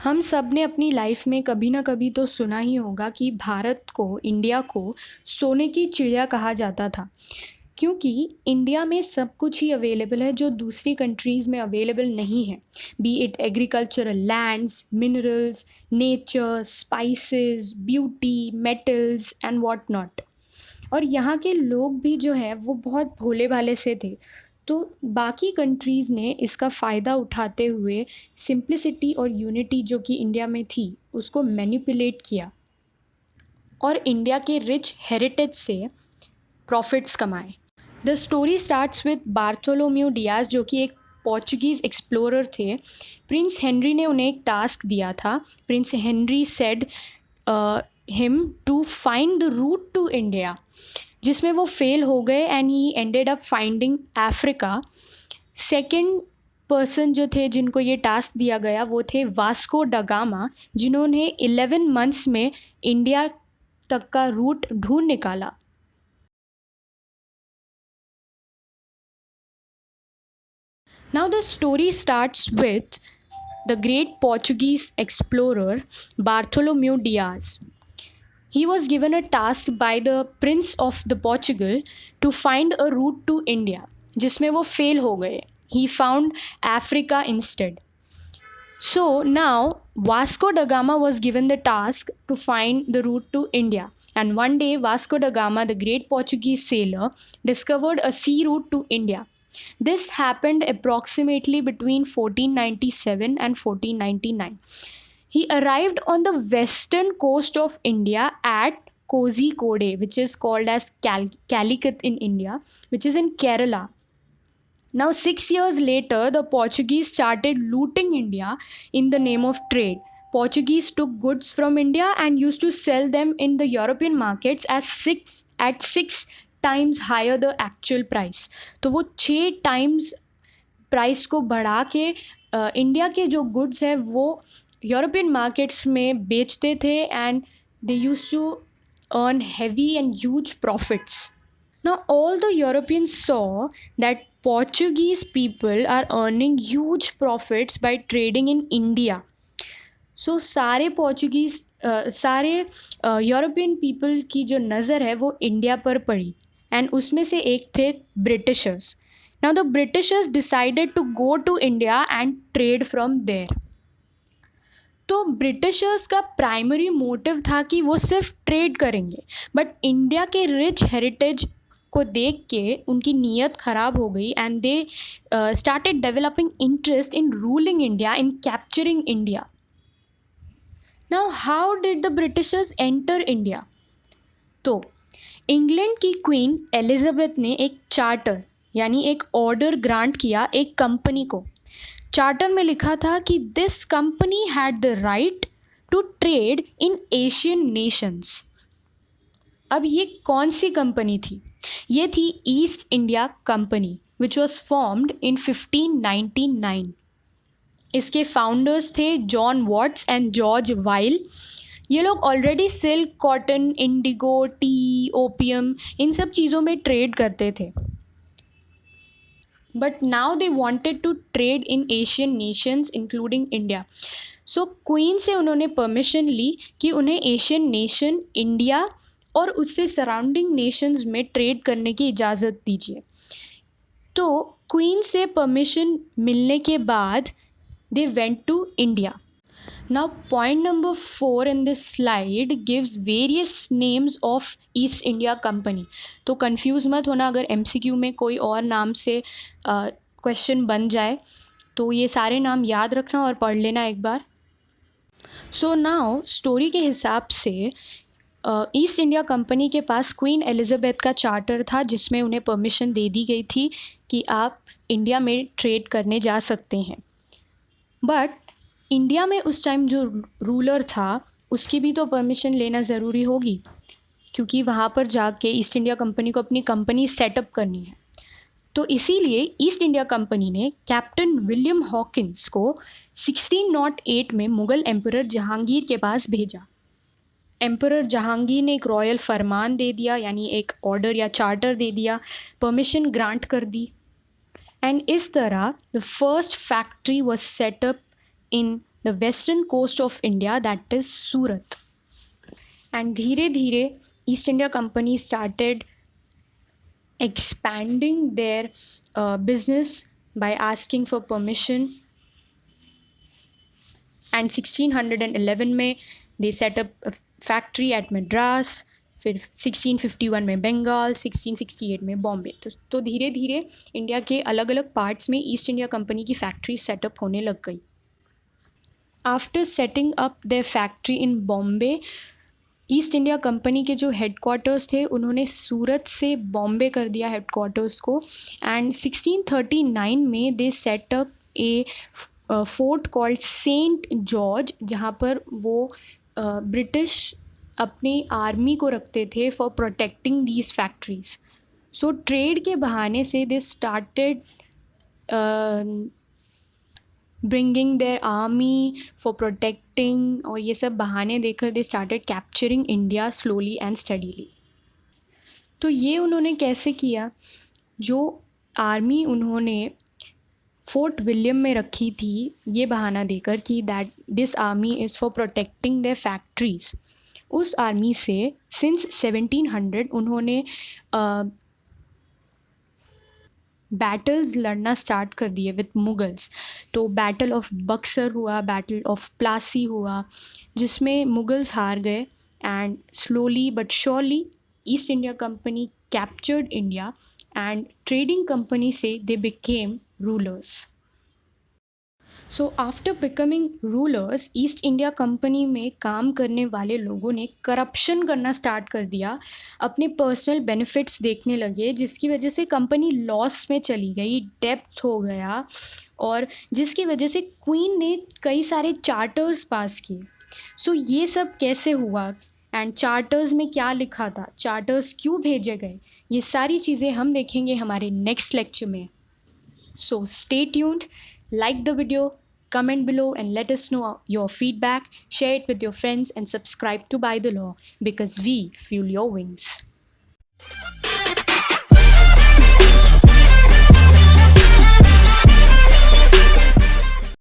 हम सब ने अपनी लाइफ में कभी ना कभी तो सुना ही होगा कि भारत को, इंडिया को सोने की चिड़िया कहा जाता था, क्योंकि इंडिया में सब कुछ ही अवेलेबल है जो दूसरी कंट्रीज़ में अवेलेबल नहीं है। B it agricultural lands, minerals, nature, spices, beauty, metals and what not. और यहाँ के लोग भी जो है वो बहुत भोले भाले से थे। तो बाकी कंट्रीज़ ने इसका फ़ायदा उठाते हुए सिंप्लिसिटी और यूनिटी जो कि इंडिया में थी उसको मैनिपुलेट किया और इंडिया के रिच हेरिटेज से प्रॉफिट्स कमाए। The story starts with Bartholomew Diaz, जो कि एक पोर्चुगीज़ एक्सप्लोरर थे। प्रिंस हेनरी ने उन्हें एक टास्क दिया था। Prince Henry said him to find the route to India, जिसमें वो फेल हो गए and he ended up finding Africa. Second person जो थे जिनको ये टास्क दिया गया वो थे वास्को ड गामा, जिन्होंने 11 मंथ्स में इंडिया तक का रूट ढूंढ निकाला। Now the story starts with the great Portuguese explorer Bartholomew Diaz. He was given a task by the Prince of the Portugal to find a route to India, जिसमें वो fail हो गए. He found Africa instead. So now Vasco da Gama was given the task to find the route to India. And one day Vasco da Gama, the great Portuguese sailor, discovered a sea route to India. This happened approximately between 1497 and 1499. He arrived on the western coast of India at Kozhikode, which is called as Calicut in India, which is in Kerala. Now, 6 years later, the Portuguese started looting India in the name of trade. Portuguese took goods from India and used to sell them in the European markets at six times higher the actual price. तो वो 6 times price को बढ़ा के India के जो goods है वो European markets में बेचते थे and they used to earn heavy and huge profits. Now all the Europeans saw that Portuguese people are earning huge profits by trading in India. So सारे पोर्चुगीज़ सारे European people की जो नज़र है वो इंडिया पर पड़ी एंड उसमें से एक थे Britishers. Now the Britishers decided to go to India and trade from there. तो ब्रिटिशर्स का प्राइमरी मोटिव था कि वो सिर्फ ट्रेड करेंगे, बट इंडिया के रिच हेरिटेज को देख के उनकी नीयत ख़राब हो गई and they started developing interest in ruling India, in capturing India. Now how did the Britishers enter India? तो इंग्लैंड की क्वीन एलिजाबेथ ने एक चार्टर यानी एक ऑर्डर ग्रांट किया एक कंपनी को. चार्टर में लिखा था कि this company had the right to trade in Asian nations. अब ये कौन सी कंपनी थी? ये थी East India Company which was formed in 1599. इसके फाउंडर्स थे John Watts and George White. ये लोग already silk, cotton, indigo, tea, opium इन सब चीज़ों में ट्रेड करते थे. But now they wanted to trade in Asian nations including India. So queen से उन्होंने परमिशन ली कि उन्हें एशियन नेशन इंडिया और उससे सराउंडिंग नेशंस में ट्रेड करने की इजाज़त दीजिए. तो क्वीन से परमिशन मिलने के बाद they went to India. Now point number 4 in this slide gives various names of East India Company. तो कंफ्यूज मत होना अगर MCQ में कोई और नाम से क्वेश्चन बन जाए, तो ये सारे नाम याद रखना और पढ़ लेना एक बार. सो नाउ स्टोरी के हिसाब से ईस्ट इंडिया कंपनी के पास क्वीन एलिजाबेथ का चार्टर था जिसमें उन्हें परमिशन दे दी गई थी कि आप इंडिया में ट्रेड करने जा सकते हैं. बट इंडिया में उस टाइम जो रूलर था उसकी भी तो परमिशन लेना ज़रूरी होगी, क्योंकि वहाँ पर जाके ईस्ट इंडिया कंपनी को अपनी कंपनी सेटअप करनी है. तो इसीलिए ईस्ट इंडिया कंपनी ने कैप्टन विलियम हॉकिंस को 1608 में मुग़ल एम्परर जहांगीर के पास भेजा. एम्परर जहांगीर ने एक रॉयल फरमान दे दिया, यानी एक ऑर्डर या चार्टर दे दिया, परमिशन ग्रांट कर दी। एंड इस तरह the first factory was set up in the western coast of India, that is Surat. And धीरे धीरे East India company started expanding their business by asking for permission. And 1611 में they set up a factory at Madras, फिर 1651 में बंगाल, 1668 में बॉम्बे। तो धीरे धीरे India के अलग अलग पार्ट्स में ईस्ट इंडिया कंपनी की फैक्ट्री सेटअप होने लग गई। After setting up their factory in Bombay, East India company के जो हेडक्वार्टर्स थे उन्होंने सूरत से बॉम्बे कर दिया हेडक्वार्टर्स को। एंड 1639 में they set up a fort called Saint George, जहाँ पर वो ब्रिटिश अपनी आर्मी को रखते थे for protecting these factories. So trade के बहाने से they started bringing their army for protecting, और ये सब बहाने देकर they started capturing India slowly and steadily. तो ये उन्होंने कैसे किया? जो आर्मी उन्होंने फोर्ट विलियम में रखी थी ये बहाना देकर कि that this army is for protecting their factories, उस आर्मी से सिंस 1700 उन्होंने बैटल्स लड़ना स्टार्ट कर दिए विद मुगल्स। तो बैटल ऑफ बक्सर हुआ, बैटल ऑफ प्लासी हुआ, जिसमें मुगल्स हार गए। And slowly but surely East India Company captured India and trading company से they became rulers. So after becoming rulers, East India Company में काम करने वाले लोगों ने करप्शन करना स्टार्ट कर दिया, अपने पर्सनल बेनिफिट्स देखने लगे, जिसकी वजह से कंपनी लॉस में चली गई, डेप्थ हो गया, और जिसकी वजह से क्वीन ने कई सारे चार्टर्स पास किए। सो ये सब कैसे हुआ एंड चार्टर्स में क्या लिखा था, चार्टर्स क्यों भेजे गए, ये सारी चीज़ें हम देखेंगे हमारे नेक्स्ट लेक्चर में। So stay tuned, like the video, comment below and let us know your feedback, share it with your friends and subscribe to By the Law, because we fuel your wings.